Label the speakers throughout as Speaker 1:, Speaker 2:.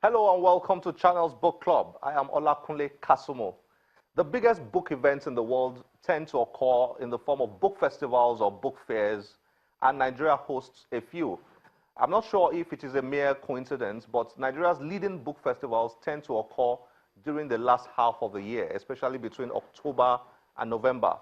Speaker 1: Hello and welcome to Channel's Book Club. I am Olakunle Kasumo. The biggest book events in the world tend to occur in the form of book festivals or book fairs, and Nigeria hosts a few. I'm not sure if it is a mere coincidence, but Nigeria's leading book festivals tend to occur during the last half of the year, especially between October and November.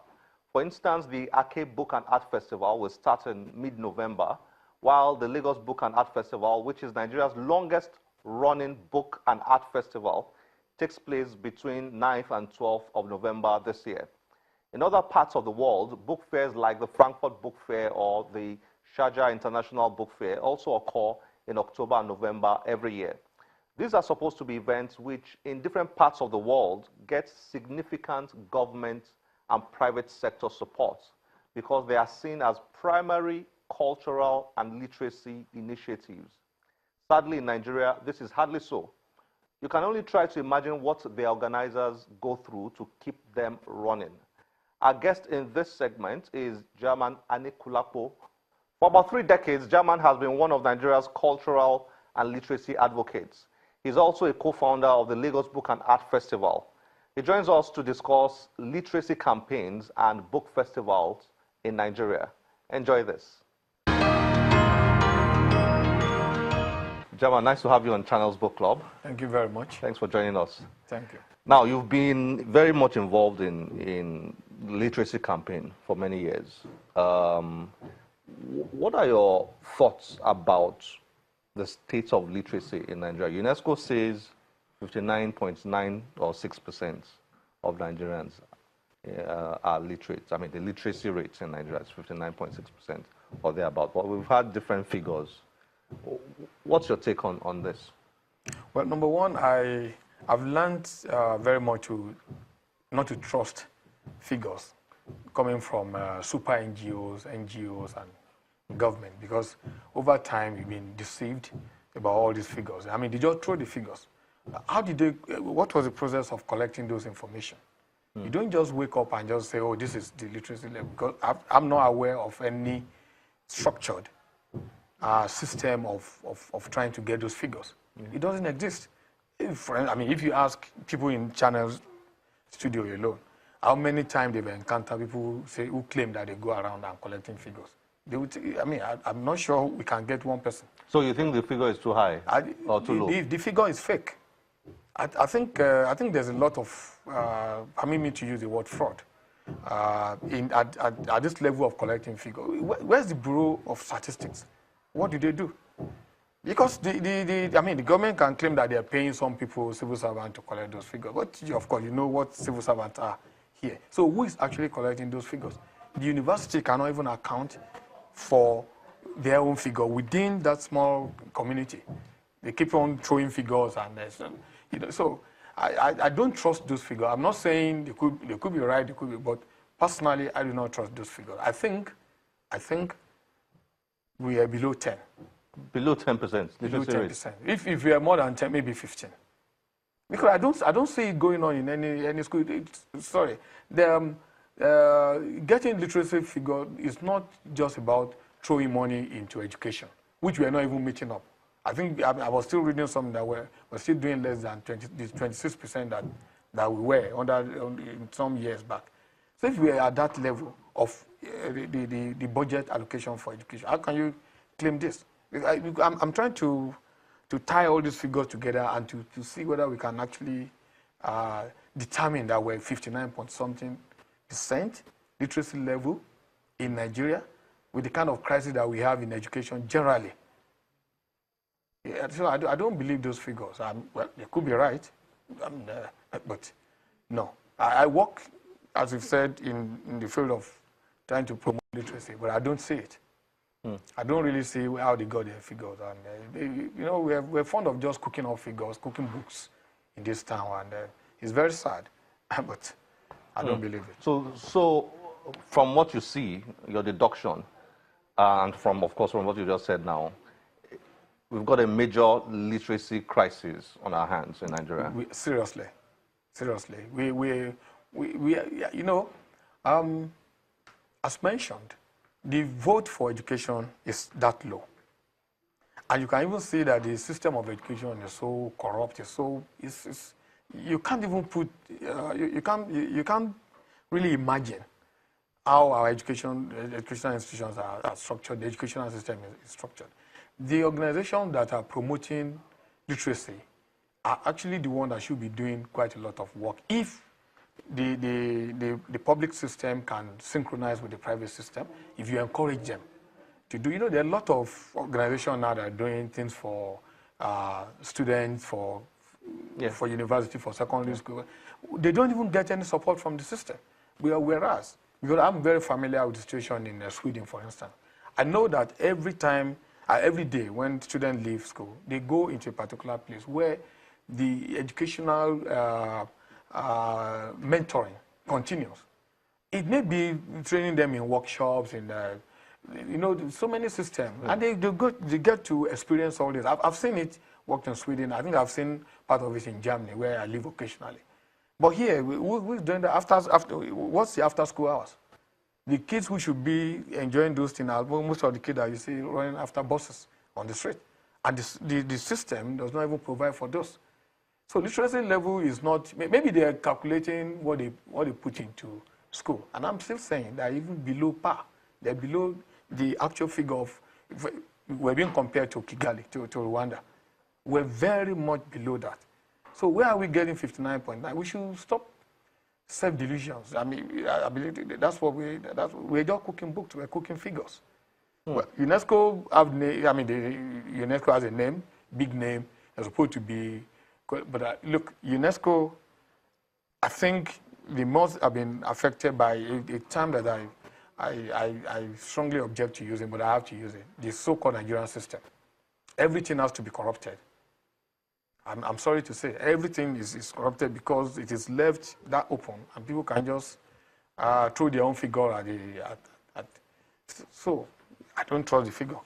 Speaker 1: For instance, the Ake Book and Art Festival will start in mid-November, while the Lagos Book and Art Festival, which is Nigeria's longest running book and art festival, takes place between 9th and 12th of November this year. In other parts of the world, book fairs like the Frankfurt Book Fair or the Sharjah International Book Fair also occur in October and November every year. These are supposed to be events which, in different parts of the world, get significant government and private sector support because they are seen as primary cultural and literacy initiatives. Sadly, in Nigeria, this is hardly so. You can only try to imagine what the organizers go through to keep them running. Our guest in this segment is Jahman Anikulapo. For about 3 decades, Jahman has been one of Nigeria's cultural and literacy advocates. He's also a co-founder of the Lagos Book and Art Festival. He joins us to discuss literacy campaigns and book festivals in Nigeria. Enjoy this. Jahman, nice to have you on Channel's Book Club.
Speaker 2: Thank you very much.
Speaker 1: Thanks for joining us.
Speaker 2: Thank you.
Speaker 1: Now, you've been very much involved in literacy campaign for many years. What are your thoughts about the state of literacy in Nigeria? UNESCO says 59.9 or 6% of Nigerians are literate. I mean, the literacy rate in Nigeria is 59.6% or thereabout. But we've had different figures. What's your take on this?
Speaker 2: Well, number one, I've learned very much not to trust figures coming from super NGOs, and government, because over time we've been deceived about all these figures. I mean, they just throw the figures. What was the process of collecting those information? You don't just wake up and just say, oh, this is the literacy level, because I'm not aware of any structured system of trying to get those figures. It doesn't exist. If you ask people in Channel's studio alone, how many times they've encountered people who claim that they go around and collecting figures? They would, I'm not sure we can get one person. So
Speaker 1: you think the figure is too high or too low?
Speaker 2: The figure is fake. I think there's a lot of, permit me to use the word fraud, at this level of collecting figures. Where's the Bureau of Statistics? What do they do? Because the government can claim that they are paying some people, civil servants, to collect those figures. But of course, you know what civil servants are here. So who is actually collecting those figures? The university cannot even account for their own figure within that small community. They keep on throwing figures, and so I don't trust those figures. I'm not saying they could be right, they could be, but personally, I do not trust those figures. I think we are below 10.
Speaker 1: Below 10%?
Speaker 2: Below 10%. If we are more than 10, maybe 15. Because I don't see it going on in any school. Getting literacy figure is not just about throwing money into education, which we are not even meeting up. I think I was still reading something that we're still doing less than 26% that we were in some years back. So if we are at that level of the budget allocation for education, how can you claim this? I'm trying to tie all these figures together and to see whether we can actually determine that we're 59-point-something% literacy level in Nigeria with the kind of crisis that we have in education generally. So I don't believe those figures. Well, they could be right, but no. I work, as you've said, in the field of trying to promote literacy, but I don't see it. I don't really see how they got their figures. And we're fond of just cooking up figures, cooking books in this town, and it's very sad, but I don't believe it.
Speaker 1: So from what you see, your deduction, and of course, from what you just said now, we've got a major literacy crisis on our hands in Nigeria.
Speaker 2: Seriously. As mentioned, the vote for education is that low. And you can even see that the system of education is so corrupt. You can't even put, you can't really imagine how our educational institutions are structured, the educational system is structured. The organizations that are promoting literacy are actually the ones that should be doing quite a lot of work. If the public system can synchronize with the private system, if you encourage them to do, there are a lot of organizations now that are doing things for students, for university, for secondary school. They don't even get any support from the system. Whereas, because I'm very familiar with the situation in Sweden, for instance. I know that every day when students leave school, they go into a particular place where the educational mentoring continues. It may be training them in workshops, in so many systems, and they get to experience all this. I've seen it worked in Sweden. I think I've seen part of it in Germany, where I live occasionally. But here, who's doing the what's the after school hours? The kids who should be enjoying those things are most of the kids that you see running after buses on the street. And the system does not even provide for those. So literacy level is not, maybe they're calculating what they put into school. And I'm still saying they're even below par. They're below the actual figure of, we're being compared to Kigali, to Rwanda. We're very much below that. So where are we getting 59.9? We should stop self-delusions. I mean, I believe that's what we're just cooking books, we're cooking figures. Well, UNESCO UNESCO has a name, big name, it's supposed to be, but look, UNESCO, I think the most have been affected by a term that I strongly object to using, but I have to use it, the so-called Nigerian system. Everything has to be corrupted. I'm sorry to say, everything is corrupted because it is left that open, and people can just throw their own figure at so I don't trust the figure.